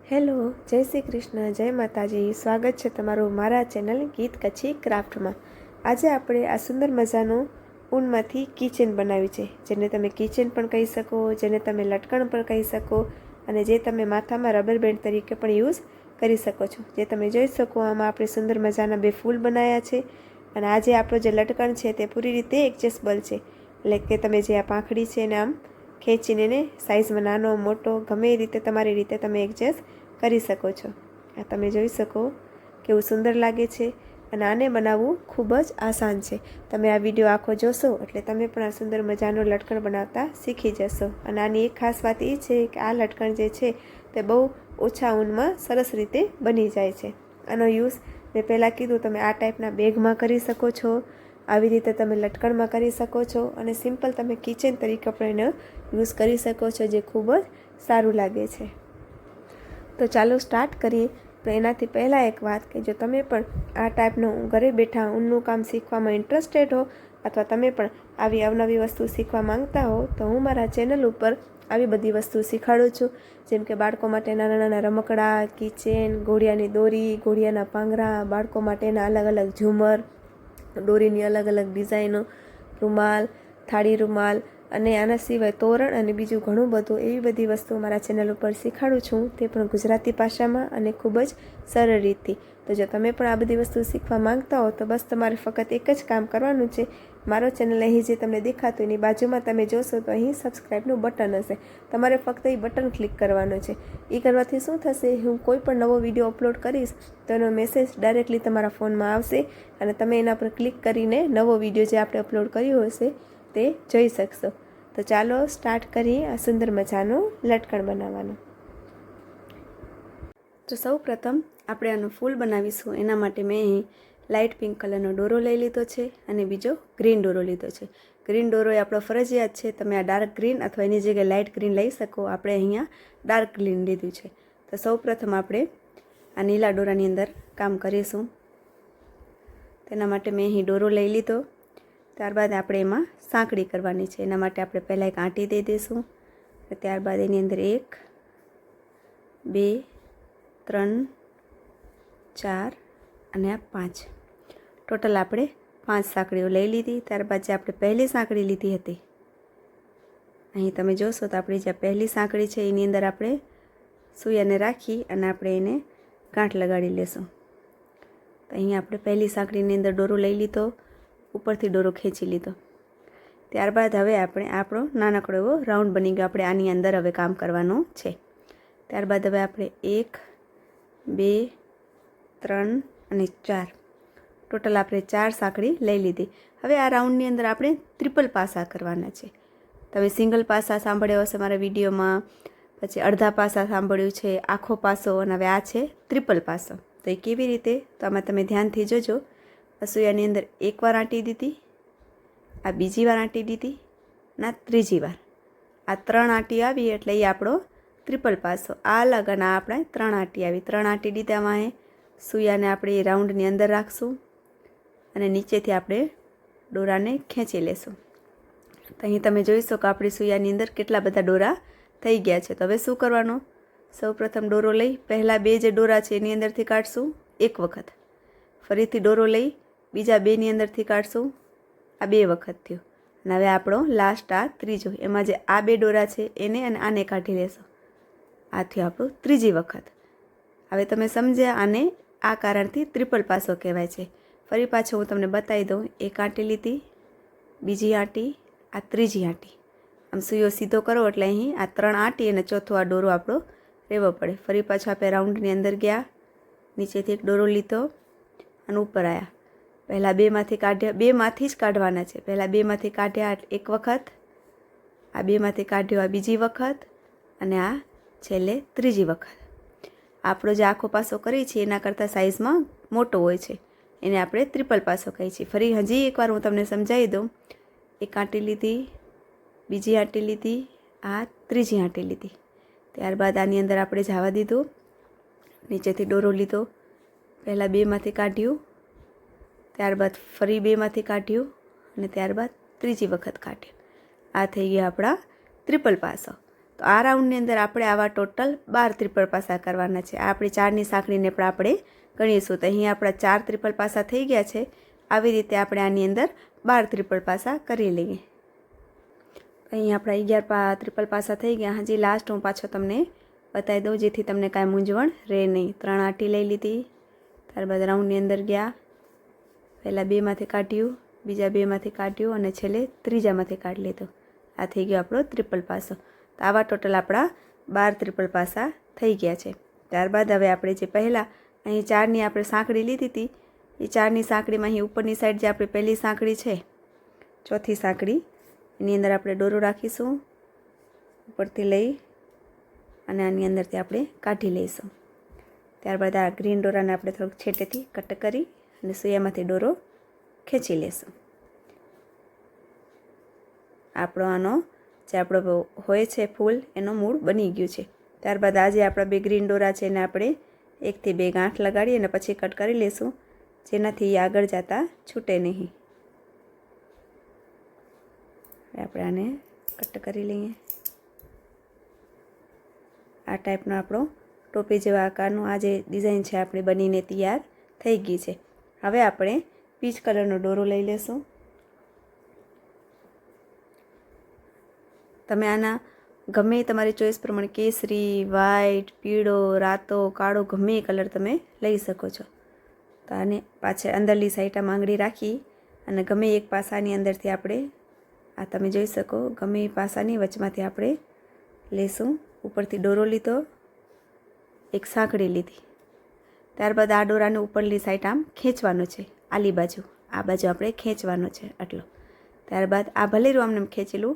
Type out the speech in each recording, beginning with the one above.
Hello, જય શ્રી કૃષ્ણ, જય માતાજી. સ્વાગત છે તમારું મારા ચેનલ ગીત કચ્છી ક્રાફ્ટમાં. આજે આપણે આ સુંદર મજાનું ઊનમાંથી કીચેન બનાવ્યું છે, જેને તમે કીચેન પણ કહી શકો, જેને તમે લટકણ પણ કહી શકો અને જે તમે માથામાં રબર બેન્ડ તરીકે પણ યુઝ કરી શકો છો. જે તમે જોઈ શકો, આમાં આપણે સુંદર મજાના બે ફૂલ બનાવ્યા છે અને આજે આપણો જે લટકણ છે તે પૂરી રીતે એડજસ્ટેબલ છે. એટલે કે તમે જે આ પાંખડી છે એને આમ ખેંચીને એને સાઇઝમાં નાનો મોટો ગમે એ રીતે તમારી રીતે તમે એડજસ્ટ કરી શકો છો. આ તમે જોઈ શકો કેવું સુંદર લાગે છે અને આને બનાવવું ખૂબ જ આસાન છે. તમે આ વિડીયો આખો જોશો એટલે તમે પણ આ સુંદર મજાનો લટકણ બનાવતા શીખી જશો. અને આની એક ખાસ વાત એ છે કે આ લટકણ જે છે તે બહુ ઓછા ઊનમાં સરસ રીતે બની જાય છે. આનો યુઝ મેં પહેલાં કીધું, તમે આ ટાઈપના બેગમાં કરી શકો છો, આવી રીતે તમે લટકણમાં કરી શકો છો અને સિમ્પલ તમે કિચન તરીકે પણ એનો યુઝ કરી શકો છો, જે ખૂબ જ સારું લાગે છે. તો ચાલો સ્ટાર્ટ કરીએ. પણ એનાથી પહેલાં એક વાત કે જો તમે પણ આ ટાઈપનું ઘરે બેઠા ઊનનું કામ શીખવામાં ઇન્ટરેસ્ટેડ હો અથવા તમે પણ આવી અવનવી વસ્તુ શીખવા માંગતા હો તો હું મારા ચેનલ ઉપર આવી બધી વસ્તુ શીખવાડું છું. જેમ કે બાળકો માટે નાના નાના રમકડા, કિચેન, ઘોડિયાની દોરી, ઘોડિયાના પાંગરા, બાળકો માટેના અલગ અલગ ઝુમર, દોરીની અલગ અલગ ડિઝાઇનો, રૂમાલ, થાળી રૂમાલ અને આના સિવાય તોરણ અને બીજું ઘણું બધું એવી બધી વસ્તુઓ મારા ચેનલ ઉપર શીખવાડું છું, તે પણ ગુજરાતી ભાષામાં અને ખૂબ જ સરળ રીતથી. તો જો તમે પણ આ બધી વસ્તુ શીખવા માંગતા હો તો બસ તમારે ફક્ત એક જ કામ કરવાનું છે. મારો ચેનલ અહીં જે તમને દેખાતું એની બાજુમાં તમે જોશો તો અહીં સબસ્ક્રાઈબનું બટન હશે. તમારે ફક્ત એ બટન ક્લિક કરવાનું છે. એ કરવાથી શું થશે, હું કોઈ પણ નવો વિડીયો અપલોડ કરીશ તો એનો મેસેજ ડાયરેક્ટલી તમારા ફોનમાં આવશે અને તમે એના પર ક્લિક કરીને નવો વિડીયો જે આપણે અપલોડ કર્યો હશે તે જોઈ શકશો. તો ચાલો સ્ટાર્ટ કરીએ આ સુંદર મજાનું લટકણ બનાવવાનું. તો સૌ પ્રથમ આપણે આનું ફૂલ બનાવીશું. એના માટે મેં અહીં લાઇટ પિંક કલરનો દોરો લઈ લીધો છે અને બીજો ગ્રીન દોરો લીધો છે. ગ્રીન દોરો એ આપણો ફરજિયાત છે. તમે આ ડાર્ક ગ્રીન અથવા એની જગ્યાએ લાઇટ ગ્રીન લઈ શકો. આપણે અહીંયા ડાર્ક ગ્રીન લીધું છે. તો સૌ પ્રથમ આપણે આ નીલા દોરાની અંદર કામ કરીશું. તેના માટે મેં અહીં દોરો લઈ લીધો. ત્યારબાદ આપણે એમાં સાંકળી કરવાની છે. એના માટે આપણે પહેલાં એક આંટી દઈ દઈશું. ત્યારબાદ એની અંદર 1 2 3 4 અને આ 5 ટોટલ આપણે 5 સાંકળીઓ લઈ લીધી. ત્યારબાદ જે આપણે પહેલી સાંકળી લીધી હતી, અહીં તમે જોશો તો આપણી જે પહેલી સાંકળી છે એની અંદર આપણે સૂયાને રાખી અને આપણે એને ગાંઠ લગાડી લેશું. તો અહીં આપણે પહેલી સાંકળીની અંદર દોરો લઈ લીધો, ઉપરથી દોરો ખેંચી લીધો. ત્યારબાદ હવે આપણે આપણો નાનકડો એવો રાઉન્ડ બની ગયો. આપણે આની અંદર હવે કામ કરવાનું છે. ત્યારબાદ હવે આપણે 1 2 3 અને 4 ટોટલ આપણે 4 સાંકળી લઈ લીધી. હવે આ રાઉન્ડની અંદર આપણે ટ્રિપલ પાસા કરવાના છે. તમે સિંગલ પાસા સાંભળ્યો હશે મારા વિડીયોમાં, પછી અડધા પાસા સાંભળ્યું છે, આખો પાસો, અને હવે આ છે ટ્રિપલ પાસો. તો એ કેવી રીતે, તો આમાં તમે ધ્યાનથી જોજો. સૂયાની અંદર એકવાર આંટી દીધી, આ બીજી વાર આંટી દીધી, ના ત્રીજી વાર. આ 3 આંટી આવી એટલે એ આપણો ટ્રિપલ પાસો. આ અલગ અને આ આપણે 3 આંટી આવી. 3 આંટી દીધામાં એ સૂયાને આપણે એ રાઉન્ડની અંદર રાખશું અને નીચેથી આપણે દોરાને ખેંચી લેશું. તો અહીં તમે જોઈ શકો આપણી સૂયાની અંદર કેટલા બધા દોરા થઈ ગયા છે. તો હવે શું કરવાનું, સૌ પ્રથમ દોરો લઈ પહેલાં 2 જે દોરા છે એની અંદરથી કાઢશું એક વખત, ફરીથી દોરો લઈ બીજા 2ની અંદરથી કાઢશું, આ 2 વખત થયું. અને હવે આપણો લાસ્ટ આ ત્રીજો, એમાં જે આ 2 દોરા છે એને અને આને કાઢી લેશો. આ થયું આપણું ત્રીજી વખત. હવે તમે સમજ્યા, આને આ કારણથી ટ્રિપલ પાસો કહેવાય છે. ફરી પાછો હું તમને બતાવી દઉં. એક આંટી લીધી, બીજી આંટી, આ ત્રીજી આંટી. આમ સૂયો સીધો કરો એટલે અહીં આ 3 આંટી અને ચોથો આ દોરો આપણો રહેવો પડે. ફરી પાછો આપણે રાઉન્ડની અંદર ગયા, નીચેથી એક દોરો લીધો અને ઉપર આવ્યા. પહેલાં 2માંથી કાઢ્યા, 2માંથી જ કાઢવાના છે. પહેલાં 2માંથી કાઢ્યા એક વખત, આ 2માંથી કાઢ્યો આ બીજી વખત અને આ છેલ્લે ત્રીજી વખત. આપણો જે આખો પાસો કરીએ છીએ એના કરતાં સાઇઝમાં મોટો હોય છે, એને આપણે ટ્રિપલ પાસો કહીએ છીએ. ફરી હજી એકવાર હું તમને સમજાવી દઉં. એક આંટી લીધી, બીજી આંટી લીધી, આ ત્રીજી આંટી લીધી. ત્યારબાદ આની અંદર આપણે જવા દીધું, નીચેથી દોરો લીધો, પહેલાં 2માંથી કાઢ્યું, ત્યારબાદ ફરી 2માંથી કાઢ્યું અને ત્યારબાદ ત્રીજી વખત કાઢ્યું. આ થઈ ગયા આપણા ટ્રિપલ પાસો. તો આ રાઉન્ડની અંદર આપણે આવા ટોટલ 12 ત્રિપલ પાસા કરવાના છે. આ આપણી 4ની સાંકળીને પણ આપણે ગણીશું. તો અહીં આપણા 4 ત્રિપલ પાસા થઈ ગયા છે. આવી રીતે આપણે આની અંદર 12 ત્રિપલ પાસા કરી લઈએ. અહીં આપણા 11 ત્રિપલ પાસા થઈ ગયા. હજી લાસ્ટ હું પાછો તમને બતાવી દઉં જેથી તમને કાંઈ મૂંઝવણ રહે નહીં. 3 આંટી લઈ લીધી, ત્યારબાદ રાઉન્ડની અંદર ગયા, પહેલાં 2માંથી કાઢ્યું, બીજા 2માંથી કાઢ્યું અને છેલ્લે ત્રીજામાંથી કાઢી લીધું. આ થઈ ગયો આપણો ત્રિપલ પાસો. તો આવા ટોટલ આપણા 12 ત્રિપલ પાસા થઈ ગયા છે. ત્યારબાદ હવે આપણે જે પહેલાં અહીં 4ની આપણે સાંકળી લીધી હતી, એ 4ની સાંકળીમાં અહીં ઉપરની સાઈડ જે આપણી પહેલી સાંકળી છે, ચોથી સાંકળી, એની અંદર આપણે દોરો રાખીશું, ઉપરથી લઈ અને આની અંદરથી આપણે કાઢી લઈશું. ત્યારબાદ આ ગ્રીન દોરાને આપણે થોડુંક છેટેથી કટ કરી અને સૂયામાંથી દોરો ખેંચી લઈશું. આપણો આનો જે આપણો હોય છે ફૂલ એનો મૂળ બની ગયું છે. ત્યારબાદ આ જે આપણા 2 ગ્રીન દોરા છે એને આપણે 1 થી 2 ગાંઠ લગાડી અને પછી કટ કરી લઈશું, જેનાથી આગળ જતા છૂટે નહીં. આપણે આને કટ કરી લઈએ. આ ટાઈપનો આપણો ટોપી જેવા આકારનો આ જે ડિઝાઇન છે આપણે બનીને તૈયાર થઈ ગઈ છે. હવે આપણે પીચ કલરનો દોરો લઈ લેશું. તમે આના ગમે તમારી ચોઈસ પ્રમાણે કેસરી, વ્હાઈટ, પીળો, રાતો, કાળો ગમે એ કલર તમે લઈ શકો છો. તો આને પાછળ અંદરલી સાઈડ આંગળી રાખી અને ગમે એક પાસાની અંદરથી આપણે આ તમે જોઈ શકો ગમે એ પાસાની વચમાંથી આપણે લેશું. ઉપરથી દોરો લીધો, એક સાંકળી લીધી, ત્યારબાદ આ દોરાને ઉપરની સાઈડ આમ ખેંચવાનો છે, આલી બાજુ આ બાજુ આપણે ખેંચવાનો છે આટલો. ત્યારબાદ આ ભલેરું આમને ખેંચેલું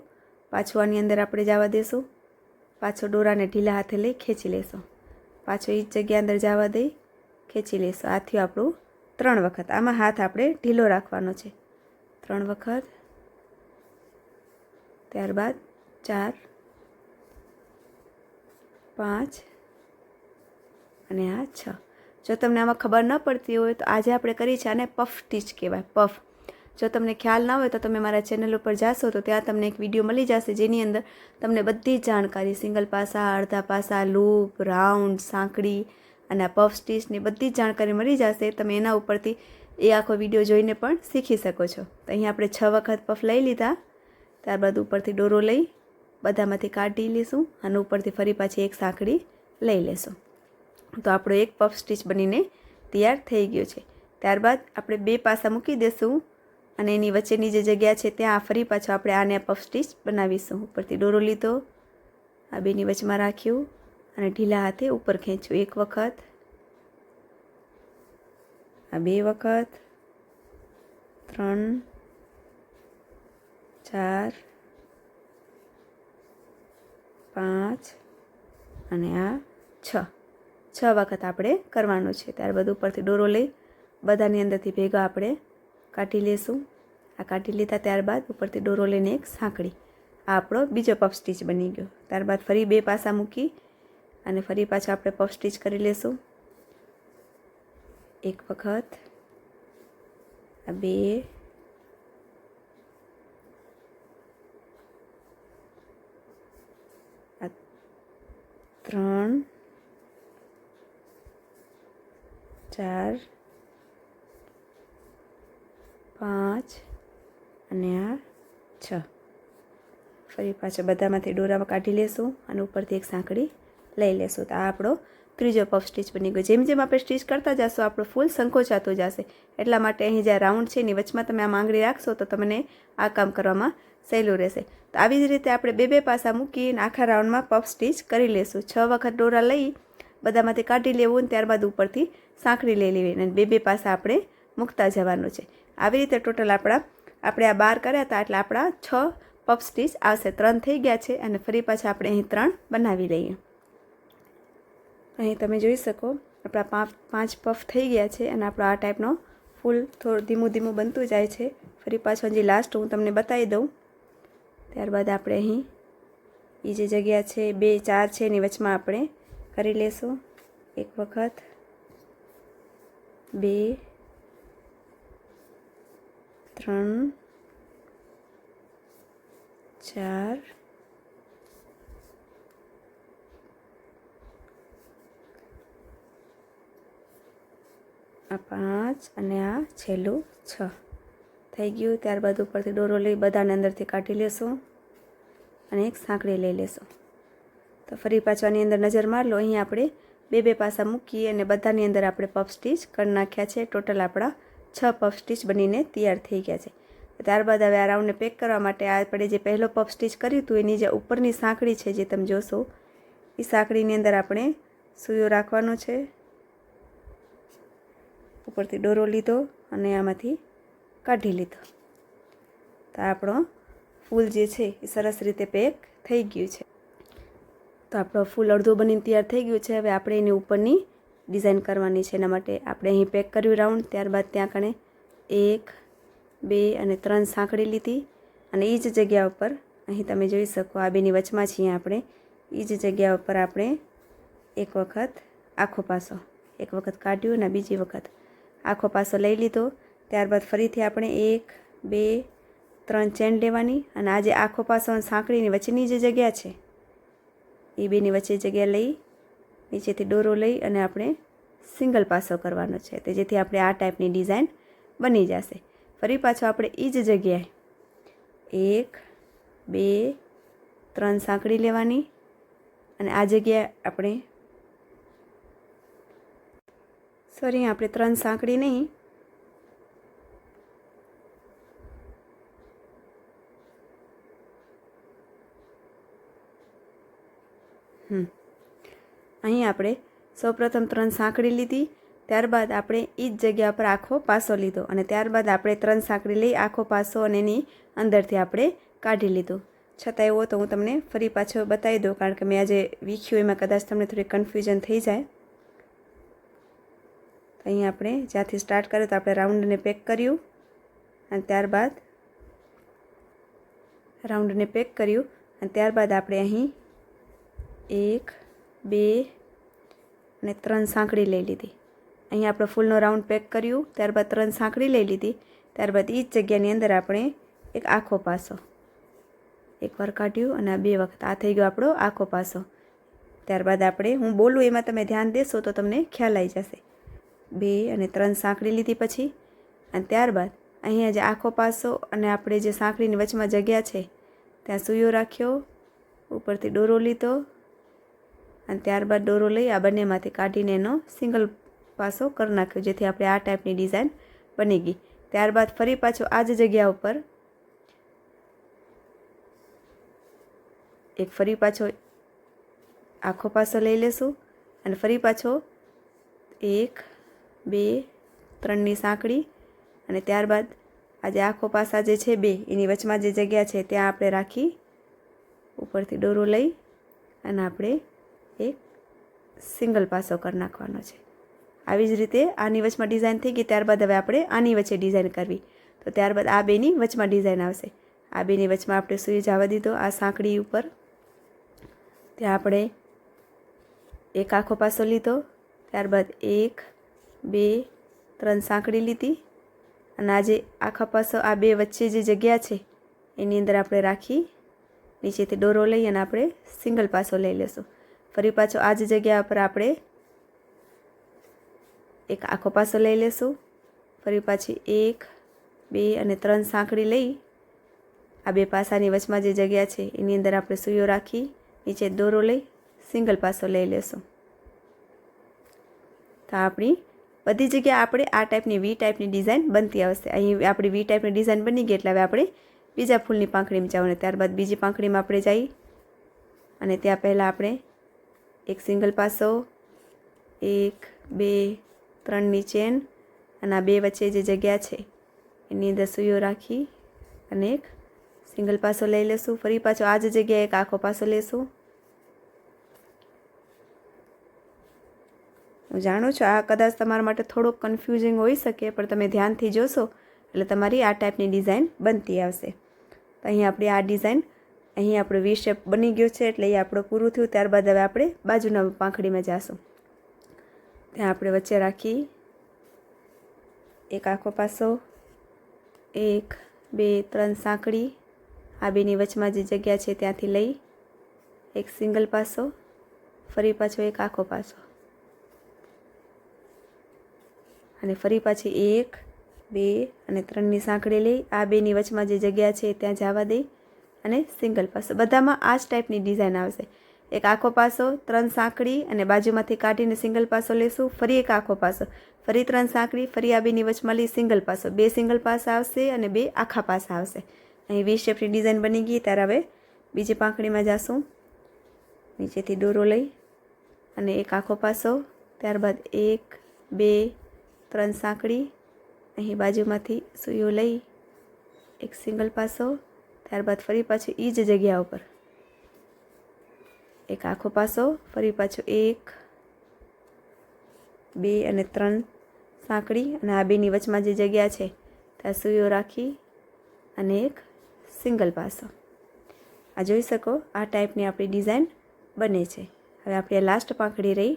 પાછું આની અંદર આપણે જવા દેશું. પાછો દોરાને ઢીલા હાથે લઈ ખેંચી લેશું, પાછો એ જ જગ્યા અંદર જવા દઈ ખેંચી લેશું. આ થયું આપણું 3 વખત. આમાં હાથ આપણે ઢીલો રાખવાનો છે, 3 વખત, ત્યારબાદ 4, 5 અને આ 6. જો તમને આમાં ખબર ન પડતી હોય તો આજે આપણે કરી છે આને પફ સ્ટીચ કહેવાય, પફ. જો તમને ખ્યાલ ના હોય તો તમે મારા ચેનલ ઉપર જાશો તો ત્યાં તમને એક વિડીયો મળી જશે જેની અંદર તમને બધી જ જાણકારી સિંગલ પાસા, અડધા પાસા, લૂપ, રાઉન્ડ, સાંકળી અને આ પફ સ્ટીચની બધી જ જાણકારી મળી જશે. તમે એના ઉપરથી એ આખો વિડીયો જોઈને પણ શીખી શકો છો. તો અહીં આપણે 6 વખત પફ લઈ લીધા, ત્યારબાદ ઉપરથી દોરો લઈ બધામાંથી કાઢી લઈશું અને ઉપરથી ફરી પાછી એક સાંકળી લઈ લેશું. તો આપણો એક પફ સ્ટીચ બનીને તૈયાર થઈ ગયો છે. ત્યારબાદ આપણે 2 પાસા મૂકી દઈશું અને એની વચ્ચેની જે જગ્યા છે ત્યાં ફરી પાછો આપણે આને પફ સ્ટીચ બનાવીશું. ઉપરથી દોરો લીધો, આ બેની વચમાં રાખ્યું અને ઢીલા હાથે ઉપર ખેંચ્યું. 1 વખત, આ 2 વખત, 3, 4, 5 અને આ 6 વખત આપણે કરવાનું છે. ત્યારબાદ ઉપરથી દોરો લઈ બધાની અંદરથી ભેગા આપણે કાઢી લેશું. આ કાઢી લીધા ત્યારબાદ ઉપરથી દોરો લઈને એક સાંકળી. આ આપણો બીજો પફ સ્ટીચ બની ગયો. ત્યારબાદ ફરી 2 પાસા મૂકી અને ફરી પાછા આપણે પફ સ્ટીચ કરી લેશું. 1 વખત, આ 2, આ 3, 4, 5 અને આ 6. ફરી પાછા બધામાંથી દોરા કાઢી લેશું અને ઉપરથી એક સાંકળી લઈ લેશું. તો આ આપણો ત્રીજો પફ સ્ટીચ બની ગયો. જેમ જેમ આપણે સ્ટીચ કરતા જશો આપણો ફૂલ સંકોચાતો જશે. એટલા માટે અહીં જે રાઉન્ડ છે એની વચમાં તમે આ આંગળી રાખશો તો તમને આ કામ કરવામાં સહેલું રહેશે. તો આવી જ રીતે આપણે 2 પાસા મૂકીને આખા રાઉન્ડમાં પફ સ્ટીચ કરી લેશું. 6 વખત દોરા લઈ બધામાંથી કાઢી લેવું અને ત્યારબાદ ઉપરથી સાંકળી લઈ લેવી અને 2 પાસા આપણે મૂકતા જવાનું છે. આવી રીતે ટોટલ આપણે આ 12 કર્યા હતા એટલે આપણા 6 પફ સ્ટીચ આવશે. 3 થઈ ગયા છે અને ફરી પાછા આપણે અહીં 3 બનાવી લઈએ. અહીં તમે જોઈ શકો આપણા 5 પફ થઈ ગયા છે અને આપણો આ ટાઈપનો ફૂલ થોડું ધીમું ધીમું બનતું જાય છે. ફરી પાછું હજી લાસ્ટ હું તમને બતાવી દઉં. ત્યારબાદ આપણે અહીં એ જે જગ્યા છે 2, 4 છે એની વચમાં આપણે કરી લેશું. 1 વખત, 2, 3, 4, આ 5 અને આ છેલ્લું 6 થઈ ગયું। ત્યારબાદ ઉપરથી દોરો લઈ બધાને અંદરથી કાઢી લેશું અને એક સાંકળી લઈ લેશું। તો ફરી પાછું આની અંદર નજર માર લો, અહીં આપણે બે પાસા મૂકી અને બધાની અંદર આપણે પફ સ્ટીચ કરી નાખ્યા છે। ટોટલ આપણા 6 પફ સ્ટીચ બનીને તૈયાર થઈ ગયા છે। ત્યારબાદ હવે આ રાઉન્ડને પેક કરવા માટે આપણે જે પહેલો પફ સ્ટીચ કર્યું હતું એની જે ઉપરની સાંકળી છે જે તમે જોશો એ સાંકળીની અંદર આપણે સૂયો રાખવાનો છે। ઉપરથી દોરો લીધો અને આમાંથી કાઢી લીધો। તો આપણો ફૂલ જે છે એ સરસ રીતે પેક થઈ ગયું છે। તો આપણો ફૂલ અડધો બનીને તૈયાર થઈ ગયું છે। હવે આપણે એની ઉપરની ડિઝાઇન કરવાની છે। એના માટે આપણે અહીં પેક કર્યું રાઉન્ડ, ત્યારબાદ ત્યાં કણે 1 2 અને 3 સાંકળી લીધી અને એ જ જગ્યા ઉપર અહીં તમે જોઈ શકો આ બેની વચમાં છીએ આપણે, એ જ જગ્યા ઉપર આપણે એક વખત આખો પાસો એક વખત કાઢ્યું અને બીજી વખત આખો પાસો લઈ લીધો। ત્યારબાદ ફરીથી આપણે 1 2 3 ચેન લેવાની અને આ જે આખો પાસો અને સાંકળીની વચ્ચેની જે જગ્યા છે એ બેની વચ્ચે જગ્યા લઈ નીચેથી દોરો લઈ અને આપણે સિંગલ પાસો કરવાનો છે, તો જેથી આપણે આ ટાઈપની ડિઝાઇન બની જશે। ફરી પાછો આપણે એ જ જગ્યાએ 1 2 3 સાંકળી લેવાની અને આ જગ્યાએ આપણે આપણે 3 સાંકળી નહીં અહીં આપણે સૌપ્રથમ 3 સાંકળી લીધી, ત્યારબાદ આપણે એ જ જગ્યા પર આખો પાસો લીધો અને ત્યારબાદ આપણે 3 સાંકળી લઈ આખો પાસો અને એની અંદરથી આપણે કાઢી લીધું। છતાં એવો તો હું તમને ફરી પાછો બતાવી દઉં, કારણ કે મેં આજે વીખ્યું એમાં કદાચ તમને થોડી કન્ફ્યુઝન થઈ જાય। તો અહીં આપણે જ્યાંથી સ્ટાર્ટ કર્યું તો આપણે રાઉન્ડને પેક કર્યું અને ત્યારબાદ આપણે અહીં 1 2 અને 3 સાંકળી લઈ લીધી। અહીં આપણો ફૂલનો રાઉન્ડ પેક કર્યું, ત્યારબાદ 3 સાંકળી લઈ લીધી, ત્યારબાદ એ જ જગ્યાની અંદર આપણે એક આખો પાસો એકવાર કાઢ્યું અને આ 2 વખત, આ થઈ ગયો આપણો આખો પાસો। ત્યારબાદ આપણે હું બોલું એમાં તમે ધ્યાન દેશો તો તમને ખ્યાલ આવી જશે। 2 અને 3 સાંકળી લીધી પછી અને ત્યારબાદ અહીંયા જે આખો પાસો અને આપણે જે સાંકળીની વચમાં જગ્યા છે ત્યાં સૂયો રાખ્યો, ઉપરથી દોરો લીધો અને ત્યારબાદ દોરો લઈ આ બંનેમાંથી કાઢીને એનો સિંગલ પાસો કરી નાખ્યો, જેથી આપણે આ ટાઈપની ડિઝાઇન બની ગઈ। ત્યારબાદ ફરી પાછો આ જ જગ્યા ઉપર ફરી પાછો આખો પાસો લઈ લેશું અને ફરી પાછો 1 2 3ની સાંકળી અને ત્યારબાદ આ જે આખો પાસા જે છે 2 એની વચમાં જે જગ્યા છે ત્યાં આપણે રાખી ઉપરથી દોરો લઈ અને આપણે એક સિંગલ પાસો કરી નાખવાનો છે। આવી જ રીતે આની વચમાં ડિઝાઇન થઈ ગઈ, ત્યારબાદ હવે આપણે આની વચ્ચે ડિઝાઇન કરવી, તો ત્યારબાદ આ બેની વચમાં ડિઝાઇન આવશે। આ બેની વચમાં આપણે સૂઈ જવા દીધો આ સાંકળી ઉપર, ત્યાં આપણે એક આખો પાસો લીધો, ત્યારબાદ 1 2 3 સાંકળી લીધી અને આ જે આખા પાસો આ 2 વચ્ચે જે જગ્યા છે એની અંદર આપણે રાખી નીચેથી દોરો લઈ અને આપણે સિંગલ પાસો લઈ લેશું। ફરી પાછો આ જ જગ્યા પર આપણે એક આખો પાસો લઈ લેશું, ફરી પાછી 1 2 અને 3 સાંકળી લઈ આ 2 પાસાની વચમાં જે જગ્યા છે એની અંદર આપણે સૂયો રાખી નીચે દોરો લઈ સિંગલ પાસો લઈ લેશું। તો આપણી બધી જગ્યાએ આપણે આ ટાઈપની વી ટાઈપની ડિઝાઇન બનતી આવશે। અહીં આપણી વી ટાઈપની ડિઝાઇન બની ગઈ એટલે હવે આપણે બીજા ફૂલની પાંખડીમાં જવાનું, ત્યારબાદ બીજી પાંખડીમાં આપણે જઈ અને ત્યાં પહેલાં આપણે એક સિંગલ પાસો 1 2 3ની ચેન અને આ 2 વચ્ચે જે જગ્યા છે એની અંદર સૂયો રાખી અને એક સિંગલ પાસો લઈ લેશું, ફરી પાછો આ જ જગ્યાએ એક આખો પાસો લેશું। હું જાણું છું આ કદાચ તમારા માટે થોડોક કન્ફ્યુઝિંગ હોઈ શકે, પણ તમે ધ્યાનથી જોશો એટલે તમારી આ ટાઈપની ડિઝાઇન બનતી આવશે। તો અહીં આપણી આ ડિઝાઇન અહીં આપણો વી શેપ બની ગયો છે એટલે એ આપણું પૂરું થયું। ત્યારબાદ હવે આપણે બાજુના પાંખડીમાં જઈશું, ત્યાં આપણે વચ્ચે રાખી એક આખો પાસો 1 2 3 સાંકળી આ બેની વચમાં જે જગ્યા છે ત્યાંથી લઈ એક સિંગલ પાસો, ફરી પાછો એક આખો પાસો, અને ફરી પાછી 1 2 અને 3ની સાંકળી લઈ આ બેની વચમાં જે જગ્યા છે ત્યાં જવા દઈ અને સિંગલ પાસો. બધામાં આ જ ટાઈપની ડિઝાઇન આવશે. એક આખો પાસો, 3 સાંકળી અને બાજુમાંથી કાઢીને સિંગલ પાસો લેશું. ફરી એક આખો પાસો, ફરી 3 સાંકળી, ફરી આ બેની વચમાં લઈ સિંગલ પાસો. 2 સિંગલ પાસા આવશે અને 2 આખા પાસા આવશે. અહીં વી શેપની ડિઝાઇન બની ગઈ. ત્યારે હવે બીજી પાંખડીમાં જાશું. નીચેથી દોરો લઈ અને એક આખો પાસો, ત્યારબાદ 1 2 3 સાંકળી, અહીં બાજુમાંથી સૂઈઓ લઈ એક સિંગલ પાસો, ત્યારબાદ ફરી પાછું એ જ જગ્યા ઉપર એક આખો પાસો, ફરી પાછું 1 2 અને 3 સાંકળી અને આ બેની વચમાં જે જગ્યા છે ત્યાં સૂઈઓ રાખી અને એક સિંગલ પાસો. આ જોઈ શકો આ ટાઈપની આપણી ડિઝાઇન બને છે. હવે આપણી લાસ્ટ પાંખડી રહી.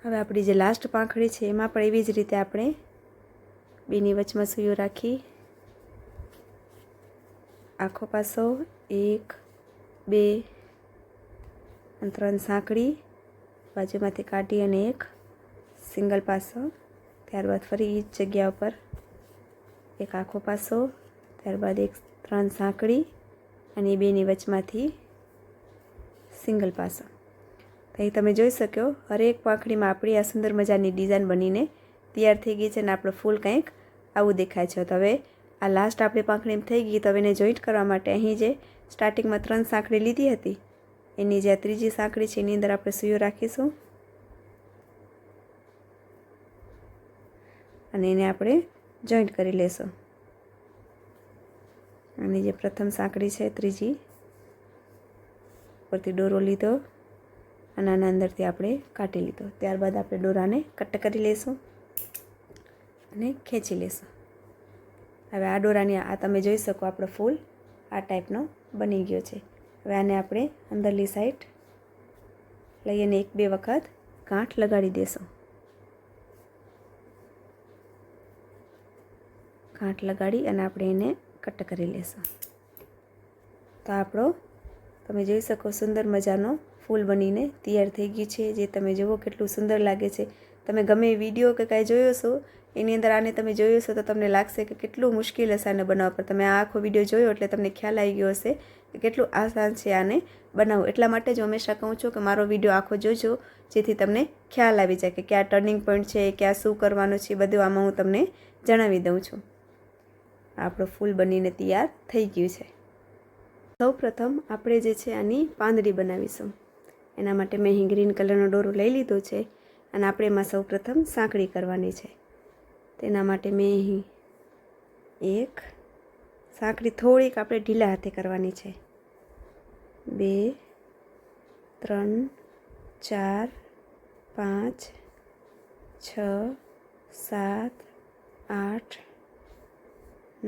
હવે આપણી જે લાસ્ટ પાંખડી છે એમાં પણ એવી જ રીતે આપણે બેની વચમાં સૂઈઓ રાખી આખો પાસો, 1 2 અને 3 સાંકળી, બાજુમાંથી કાઢી અને એક સિંગલ પાસો, ત્યારબાદ ફરી એ જ જગ્યા ઉપર એક આખો પાસો, ત્યારબાદ 3 સાંકળી અને બેની વચમાંથી સિંગલ પાસો. તો અહીં તમે જોઈ શકો હરેક પાંખડીમાં આપણી આ સુંદર મજાની ડિઝાઇન બનીને તૈયાર થઈ ગઈ છે અને આપણું ફૂલ કંઈક આવું દેખાય છે. તો હવે આ લાસ્ટ આપણી પાંખડીમાં થઈ ગઈ. તો હવે એને જોઈન્ટ કરવા માટે અહીં જે સ્ટાર્ટિંગમાં 3 સાંકળી લીધી હતી એની જે આ ત્રીજી સાંકળી છે એની અંદર આપણે સૂઈઓ રાખીશું અને એને આપણે જોઈન્ટ કરી લેશું. અને જે પ્રથમ સાંકળી છે ત્રીજી ઉપરથી દોરો લીધો અને આના અંદરથી આપણે કાઢી લીધો. ત્યારબાદ આપણે દોરાને કટ કરી લઈશું અને ખેંચી લઈશું. હવે આ દોરાની આ તમે જોઈ શકો આપણો ફૂલ આ ટાઈપનો બની ગયો છે. હવે આને આપણે અંદરની સાઈડ લઈ અને 1 2 વખત ગાંઠ લગાડી દેશું. ગાંઠ લગાડી અને આપણે એને કટ કરી લેશું. તો આપણો તમે જોઈ શકો સુંદર મજાનો ફૂલ બનીને તૈયાર થઈ ગઈ છે. જે તમે જુઓ કેટલું સુંદર લાગે છે. તમે ગમે વિડીયો કે કાંઈ જોયો છો એની અંદર આને તમે જોયો છો તો તમને લાગશે કે કેટલું મુશ્કેલ હશે આને બનાવવા પર. તમે આ આખો વિડીયો જોયો એટલે તમને ખ્યાલ આવી ગયો હશે કે કેટલું આસાન છે આને બનાવવું. એટલા માટે જ હંમેશા કહું છું કે મારો વિડીયો આખો જોજો જેથી તમને ખ્યાલ આવી જાય કે ક્યાં ટર્નિંગ પોઈન્ટ છે, ક્યાં શું કરવાનું છે, બધું આમાં હું તમને જણાવી દઉં છું. આપણો ફૂલ બનીને તૈયાર થઈ ગયું છે. સૌ પ્રથમ આપણે જે છે આની પાંદડી બનાવીશું. એના માટે મેં અહીં ગ્રીન કલરનો દોરો લઈ લીધો છે અને આપણે એમાં સૌ પ્રથમ સાંકળી કરવાની છે. તેના માટે મેં અહીં એક સાંકળી થોડીક આપણે ઢીલા હાથે કરવાની છે. 2 3 4 5 6 7 8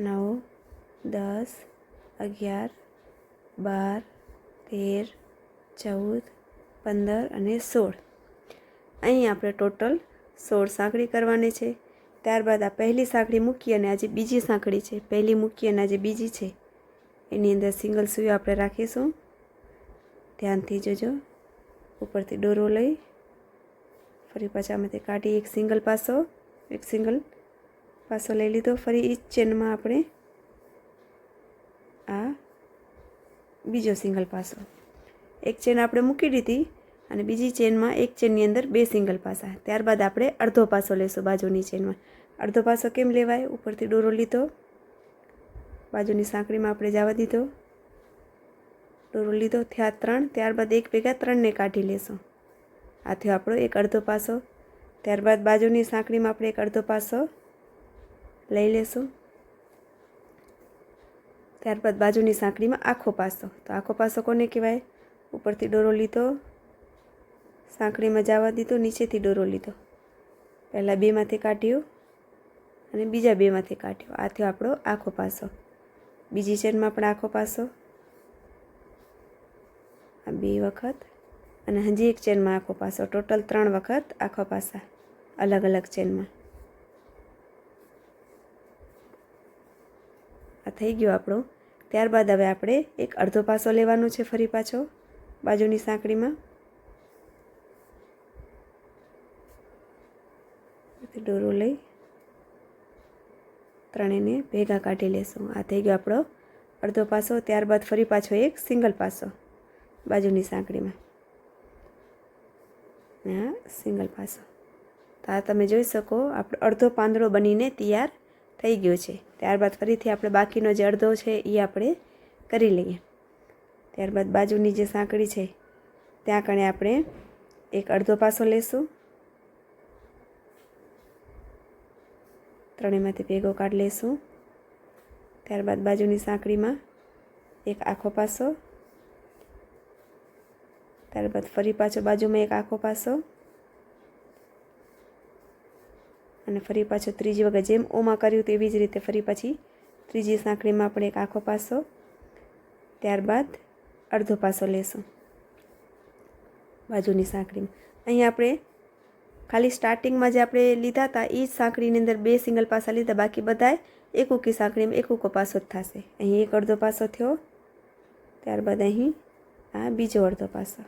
9 10 11 12 13 14 15 અને 16. અહીં આપણે ટોટલ 16 સાંકળી કરવાની છે. ત્યારબાદ આ પહેલી સાંકળી મૂકી અને આ જે બીજી સાંકળી છે પહેલી મૂકી અને આ જે બીજી છે એની અંદર સિંગલ સૂઈ આપણે રાખીશું. ધ્યાનથી જોજો. ઉપરથી દોરો લઈ ફરી પાછા આમાંથી કાઢી એક સિંગલ પાસો લઈ લીધો. ફરી એ જ ચેનમાં આપણે આ બીજો સિંગલ પાસો, એક ચેન આપણે મૂકી દીધી અને બીજી ચેનમાં એક ચેનની અંદર 2 સિંગલ પાસા. ત્યારબાદ આપણે અડધો પાસો લેશું બાજુની ચેનમાં. અડધો પાસો કેમ લેવાય? ઉપરથી દોરો લીધો, બાજુની સાંકળીમાં આપણે જવા દીધો, દોરો લીધો, થયા 3. ત્યારબાદ એક ભેગા 3ને કાઢી લેશું. આ થયો આપણો એક અડધો પાસો. ત્યારબાદ બાજુની સાંકળીમાં આપણે એક અડધો પાસો લઈ લેશું. ત્યારબાદ બાજુની સાંકળીમાં આખો પાસો. તો આખો પાસો કોને કહેવાય? ઉપરથી દોરો લીધો, સાંકળીમાં જવા દીધો, નીચેથી દોરો લીધો, પહેલાં 2માંથી કાઢ્યું અને બીજા 2માંથી કાઢ્યું. આ થયો આપણો આખો પાસો. બીજી ચેનમાં પણ આખો પાસો, આ 2 વખત અને હજી એક ચેનમાં આખો પાસો. ટોટલ 3 વખત આખો પાસા અલગ અલગ ચેનમાં. આ થઈ ગયો આપણો. ત્યારબાદ હવે આપણે એક અડધો પાસો લેવાનો છે ફરી પાછો બાજુની સાંકળીમાં. દોરો લઈ ત્રણેયને ભેગા કાઢી લેશું. આ થઈ ગયો આપણો અડધો પાસો. ત્યારબાદ ફરી પાછો એક સિંગલ પાસો બાજુની સાંકળીમાં, આ સિંગલ પાસો. તો આ તમે જોઈ શકો આપણો અડધો પાંદડો બનીને તૈયાર થઈ ગયો છે. ત્યારબાદ ફરીથી આપણે બાકીનો જે અડધો છે એ આપણે કરી લઈએ. ત્યારબાદ બાજુની જે સાંકળી છે ત્યાં કણે આપણે એક અડધો પાસો લેશું. ત્રણેયમાંથી ભેગો કાઢી લેશું. ત્યારબાદ બાજુની સાંકળીમાં એક આખો પાસો, ત્યારબાદ ફરી પાછો બાજુમાં એક આખો પાસો અને ફરી પાછો ત્રીજી વખત જેમ ઓમાં કર્યું તેવી જ રીતે ફરી પાછી ત્રીજી સાંકળીમાં આપણે એક આખો પાસો, ત્યારબાદ અડધો પાસો લેશું બાજુની સાંકળીમાં. અહીં આપણે ખાલી સ્ટાર્ટિંગમાં જે આપણે લીધા હતા એ જ સાંકળીની અંદર 2 સિંગલ પાસા લીધા, બાકી બધાય એકૂકી સાંકળીમાં એકૂકો પાસો જ થશે. અહીં એક અડધો પાસો થયો, ત્યારબાદ અહીં આ બીજો અડધો પાસો,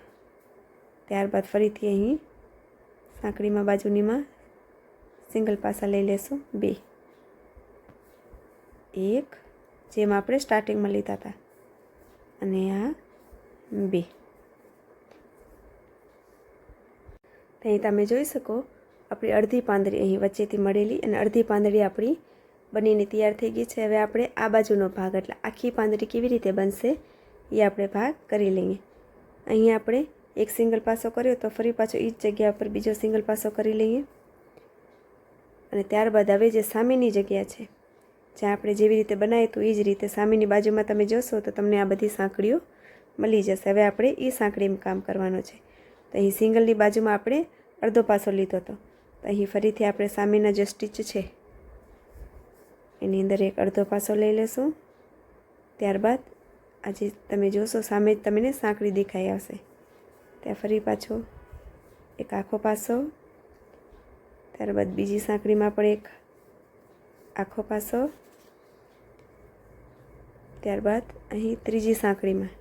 ત્યારબાદ ફરીથી અહીં સાંકળીમાં બાજુનીમાં સિંગલ પાસા લઈ લેશું 2, એક જેમ આપણે સ્ટાર્ટિંગમાં લીધા હતા અને આ 2. અહીં તમે જોઈ શકો આપણી અડધી પાંદડી અહીં વચ્ચેથી મળેલી અને અડધી પાંદડી આપણી બનીને તૈયાર થઈ ગઈ છે. હવે આપણે આ બાજુનો ભાગ એટલે આખી પાંદડી કેવી રીતે બનશે એ આપણે ભાગ કરી લઈએ. અહીં આપણે એક સિંગલ પાસો કર્યો તો ફરી પાછો એ જ જગ્યા પર બીજો સિંગલ પાસો કરી લઈએ અને ત્યારબાદ હવે જે સામેની જગ્યા છે જ્યાં આપણે જેવી રીતે બનાવ્યું હતું એ જ રીતે સામેની બાજુમાં તમે જોશો તો તમને આ બધી સાંકળીઓ મળી જશે. હવે આપણે એ સાંકળીમાં કામ કરવાનું છે. તો અહીં સિંગલની બાજુમાં આપણે અડધો પાસો લીધો હતો, તો અહીં ફરીથી આપણે સામેના જે સ્ટીચ છે એની અંદર એક અડધો પાસો લઈ લેશું. ત્યારબાદ આજે તમે જોશો સામે જ તમને સાંકળી દેખાઈ આવશે, ત્યાં ફરી પાછો એક આખો પાસો, ત્યારબાદ બીજી સાંકળીમાં પણ એક આખો પાસો, ત્યારબાદ અહીં ત્રીજી સાંકળીમાં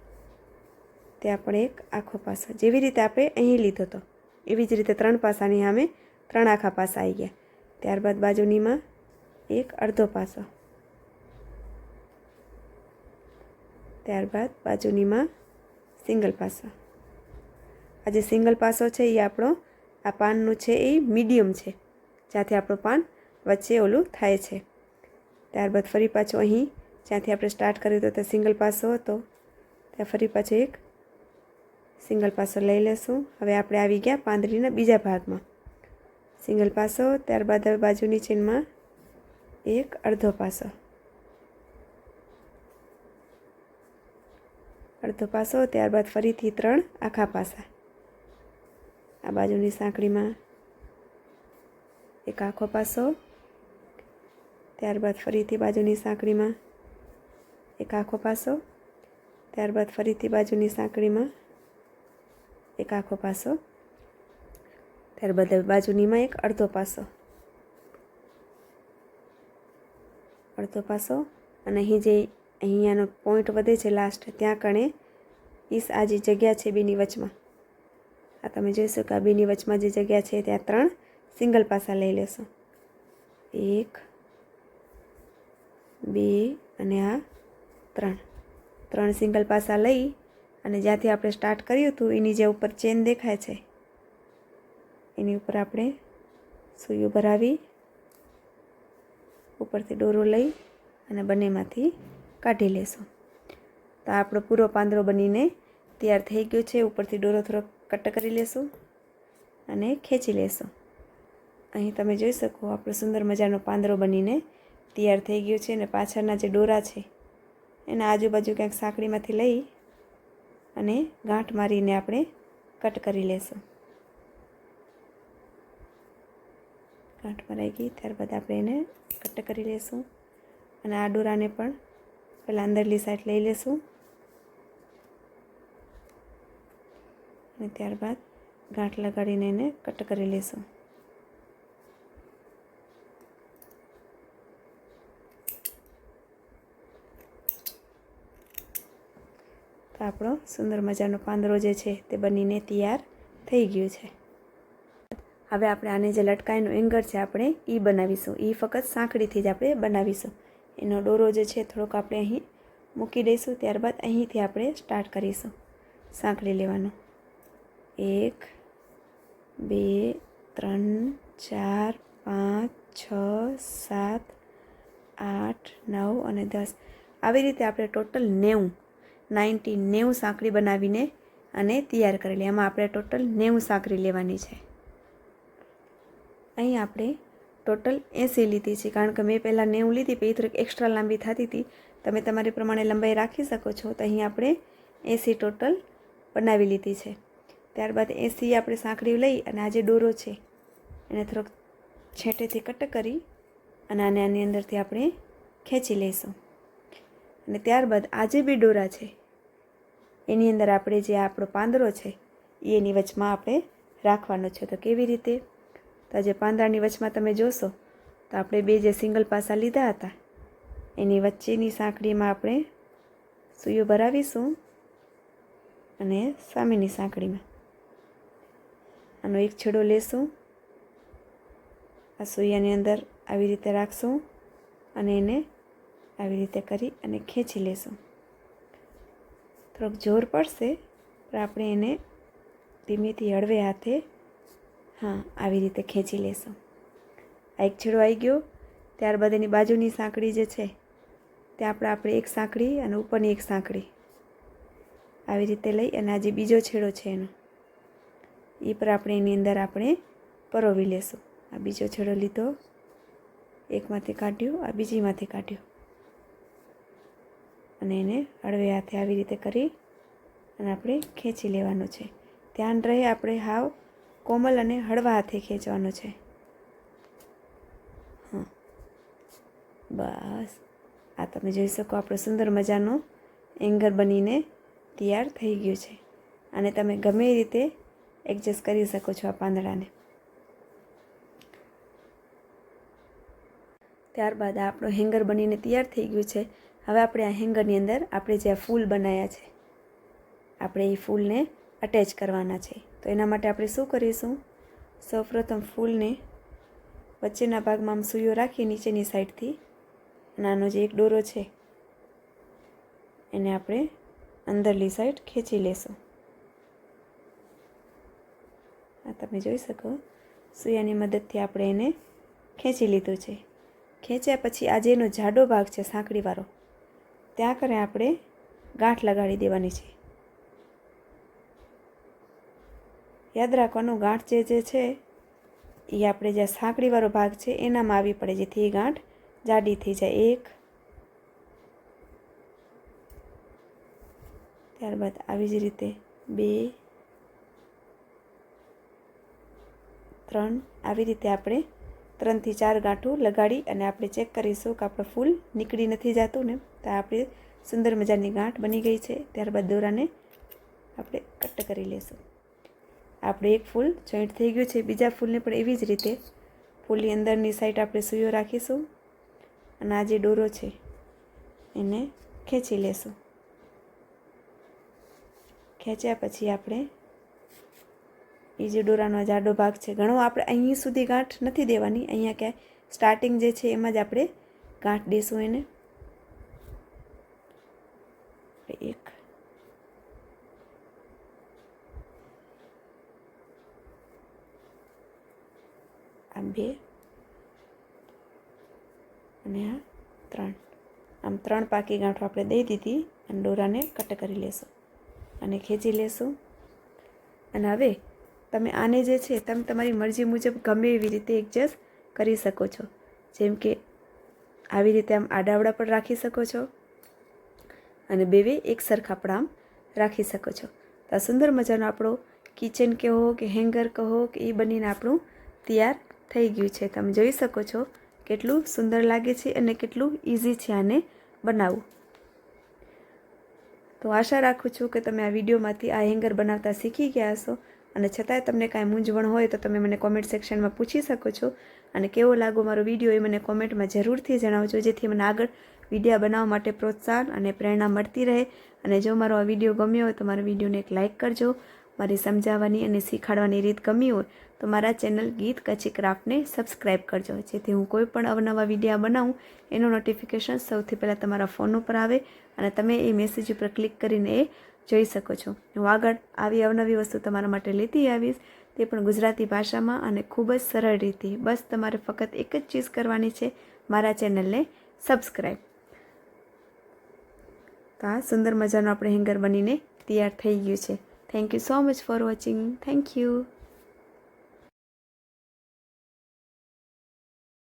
ત્યાં પણ એક આખો પાસો. જેવી રીતે આપણે અહીં લીધો હતો એવી જ રીતે 3 પાસાની સામે 3 આખા પાસા આવી ગયા. ત્યારબાદ બાજુનીમાં એક અડધો પાસો, ત્યારબાદ બાજુનીમાં સિંગલ પાસો. આ જે સિંગલ પાસો છે એ આપણો આ પાનનું છે એ મીડિયમ છે, જ્યાંથી આપણું પાન વચ્ચે ઓલું થાય છે. ત્યારબાદ ફરી પાછું અહીં જ્યાંથી આપણે સ્ટાર્ટ કર્યું હતું તે સિંગલ પાસો હતો ત્યાં ફરી પાછો એક સિંગલ પાસો લઈ લેશું. હવે આપણે આવી ગયા પાંદડીના બીજા ભાગમાં. સિંગલ પાસો, ત્યારબાદ હવે બાજુની ચેનમાં એક અડધો પાસો, અડધો પાસો, ત્યારબાદ ફરીથી 3 આખા પાસા. આ બાજુની સાંકળીમાં એક આખો પાસો, ત્યારબાદ ફરીથી બાજુની સાંકળીમાં એક આખો પાસો, ત્યારબાદ ફરીથી બાજુની સાંકળીમાં એક આખો પાસો, ત્યારબાદ બાજુનીમાં એક અડધો પાસો, અડધો પાસો અને અહીં જે અહીંયાનો પોઈન્ટ વધે છે લાસ્ટ ત્યાં કણે આ જે જગ્યા છે બેની વચમાં, આ તમે જોઈ શકો આ બેની વચમાં જે જગ્યા છે ત્યાં 3 સિંગલ પાસા લઈ લેશો. 1, 2 અને આ 3 સિંગલ પાસા લઈ અને જ્યાંથી આપણે સ્ટાર્ટ કર્યું હતું એની જે ઉપર ચેન દેખાય છે એની ઉપર આપણે સૂયું ભરાવી ઉપરથી દોરો લઈ અને બંનેમાંથી કાઢી લેશું. તો આપણો પૂરો પાંદડો બનીને તૈયાર થઈ ગયો છે. ઉપરથી દોરો થોડો કટ કરી લેશું અને ખેંચી લેશું. અહીં તમે જોઈ શકો આપણો સુંદર મજાનો પાંદડો બનીને તૈયાર થઈ ગયો છે અને પાછળના જે દોરા છે એના આજુબાજુ ક્યાંક સાંકળીમાંથી લઈ અને ગાંઠ મારીને આપણે કટ કરી લેશું. ગાંઠ મરાઈ ગઈ ત્યારબાદ આપણે એને કટ કરી લેશું અને આ દોરાને પણ પહેલાં અંદરલી સાઈડ લઈ લેશું અને ત્યારબાદ ગાંઠ લગાડીને એને કટ કરી લેશું. તો આપણો સુંદર મજાનો પાંદડો જે છે તે બનીને તૈયાર થઈ ગયો છે. હવે આપણે આને જે લટકાઈનું એંગર છે આપણે એ બનાવીશું. એ ફક્ત સાંકળીથી જ આપણે બનાવીશું. એનો દોરો જે છે થોડોક આપણે અહીં મૂકી દઈશું. ત્યારબાદ અહીંથી આપણે સ્ટાર્ટ કરીશું સાંકળી લેવાનું. 1 2 3 4 5 6 7 8 9 અને 10. આવી રીતે આપણે ટોટલ 90 સાંકળી બનાવીને અને તૈયાર કરેલી. એમાં આપણે ટોટલ 90 સાંકળી લેવાની છે. અહીં આપણે ટોટલ 80 લીધી છે, કારણ કે મેં પહેલાં 90 લીધી પછી થોડીક એક્સ્ટ્રા લાંબી થતી હતી. તમે તમારી પ્રમાણે લંબાઈ રાખી શકો છો. તો અહીં આપણે 80 ટોટલ બનાવી લીધી છે. ત્યારબાદ 80 આપણે સાંકળી લઈ અને આ જે દોરો છે એને થોડોક છેટેથી કટ કરી અને આને આની અંદરથી આપણે ખેંચી લઈશું. અને ત્યારબાદ આ જે બે દોરા છે એની અંદર આપણે જે આપણો પાંદડો છે એ એની વચમાં આપણે રાખવાનો છે. તો કેવી રીતે? તો જે પાંદડાની વચમાં તમે જોશો તો આપણે બે જે સિંગલ પાસા લીધા હતા એની વચ્ચેની સાંકળીમાં આપણે સૂયો ભરાવીશું અને સામેની સાંકળીમાં આનો એક છેડો લેશું. આ સૂયાની અંદર આવી રીતે રાખશું અને એને આવી રીતે કરી અને ખેંચી લેશું. થોડોક જોર પડશે પણ આપણે એને ધીમેથી હળવે હાથે આવી રીતે ખેંચી લેશું. આ એક છેડો આવી ગયો. ત્યારબાદ એની બાજુની સાંકળી જે છે ત્યાં આપણે એક સાંકળી અને ઉપરની એક સાંકળી આવી રીતે લઈ અને આ જે બીજો છેડો છે એનો એ પર આપણે એની અંદર આપણે પરોવી લેશું. આ બીજો છેડો લીધો, એકમાંથી કાઢ્યો, આ બીજીમાંથી કાઢ્યો અને એને હળવે હાથે આવી રીતે કરી અને આપણે ખેંચી લેવાનું છે. ધ્યાન રહે આપણે હાવ કોમલ અને હળવા હાથે ખેંચવાનું છે. બસ આ તમે જોઈ શકો આપણો સુંદર મજાનો એંગર બનીને તૈયાર થઈ ગયું છે. અને તમે ગમે એ રીતે એડજસ્ટ કરી શકો છો આ પાંદડાને. ત્યારબાદ આ આપણો હેંગર બનીને તૈયાર થઈ ગયું છે. હવે આપણે આ હેંગરની અંદર આપણે જે આ ફૂલ બનાવ્યા છે આપણે એ ફૂલને અટેચ કરવાના છે. તો એના માટે આપણે શું કરીશું? સૌપ્રથમ ફૂલને વચ્ચેના ભાગમાં આમ સૂયો રાખી નીચેની સાઈડથી નાનો જે એક દોરો છે એને આપણે અંદરલી સાઈડ ખેંચી લેશું. આ તમે જોઈ શકો સૂયાની મદદથી આપણે એને ખેંચી લીધું છે. ખેંચ્યા પછી આજે એનો જાડો ભાગ છે સાંકળીવાળો ત્યાં કરે આપણે ગાંઠ લગાડી દેવાની છે. યાદ રાખવાનું ગાંઠ જે છે એ આપણે જે સાંકળીવાળો ભાગ છે એનામાં આવી પડે જેથી એ ગાંઠ જાડી થઈ જાય. 1 ત્યારબાદ આવી જ રીતે 2 3 આવી રીતે આપણે 3 થી 4 ગાંઠો લગાડી અને આપણે ચેક કરીશું કે આપણું ફૂલ નીકળી નથી જતું ને. તો આપણે સુંદર મજાની ગાંઠ બની ગઈ છે. ત્યારબાદ દોરાને આપણે કટ કરી લેશું. આપણે એક ફૂલ જોઈન્ટ થઈ ગયું છે. બીજા ફૂલને પણ એવી જ રીતે ફૂલની અંદરની સાઈડ આપણે સૂયો રાખીશું અને આ જે દોરો છે એને ખેંચી લેશું. ખેંચ્યા પછી આપણે એ જે દોરાનો જાડો ભાગ છે ઘણો આપણે અહીં સુધી ગાંઠ નથી દેવાની. અહીંયા ક્યાંય સ્ટાર્ટિંગ જે છે એમાં જ આપણે ગાંઠ દઈશું એને. 1 આ 2 અને આ 3. આમ 3 પાકી ગાંઠો આપણે દઈ દીધી અને દોરાને કટ કરી લેશું અને ખેંચી લેશું. અને હવે તમે આને જે છે તમે તમારી મરજી મુજબ ગમે એવી રીતે એડજસ્ટ કરી શકો છો. જેમ કે આવી રીતે આમ આડાવડા પર રાખી શકો છો અને બેવે એક સરખા પણ આમ રાખી શકો છો. તો આ સુંદર મજાનો આપણો કિચન કહો કે હેંગર કહો કે એ બનીને આપણું તૈયાર થઈ ગયું છે. તમે જોઈ શકો છો કેટલું સુંદર લાગે છે અને કેટલું ઇઝી છે આને બનાવવું. તો આશા રાખું છું કે તમે આ વિડીયોમાંથી આ હેંગર બનાવતા શીખી ગયા હશો. અને છતાંય તમને કાંઈ મૂંઝવણ હોય તો તમે મને કોમેન્ટ સેક્શનમાં પૂછી શકો છો. અને કેવો લાગો મારો વિડીયો એ મને કોમેન્ટમાં જરૂરથી જણાવજો, જેથી મને આગળ વિડીયો બનાવવા માટે પ્રોત્સાહન અને પ્રેરણા મળતી રહે. અને જો મારો આ વિડીયો ગમ્યો હોય તો મારા વિડીયોને એક લાઇક કરજો મારી સમજાવવાની અને શીખવાડવાની રીત ગમી હોય તો મારા ચેનલ ગીત કચ્છી ક્રાફ્ટને સબસ્ક્રાઈબ કરજો, જેથી હું કોઈ પણ અવનવા વિડીયો બનાવું એનું નોટિફિકેશન સૌથી પહેલાં તમારા ફોન ઉપર આવે અને તમે એ મેસેજ ઉપર ક્લિક કરીને એ જોઈ શકો છો. હું આગળ આવી અવનવી વસ્તુ તમારા માટે લેતી આવીશ, તે પણ ગુજરાતી ભાષામાં અને ખૂબ જ સરળ રીતે. બસ તમારે ફક્ત એક જ ચીજ કરવાની છે, મારા ચેનલને સબસ્ક્રાઈબ. તો આ સુંદર મજાનું આપણે હેંગર બનીને તૈયાર થઈ ગયું છે. Thank you so much for watching. Thank you.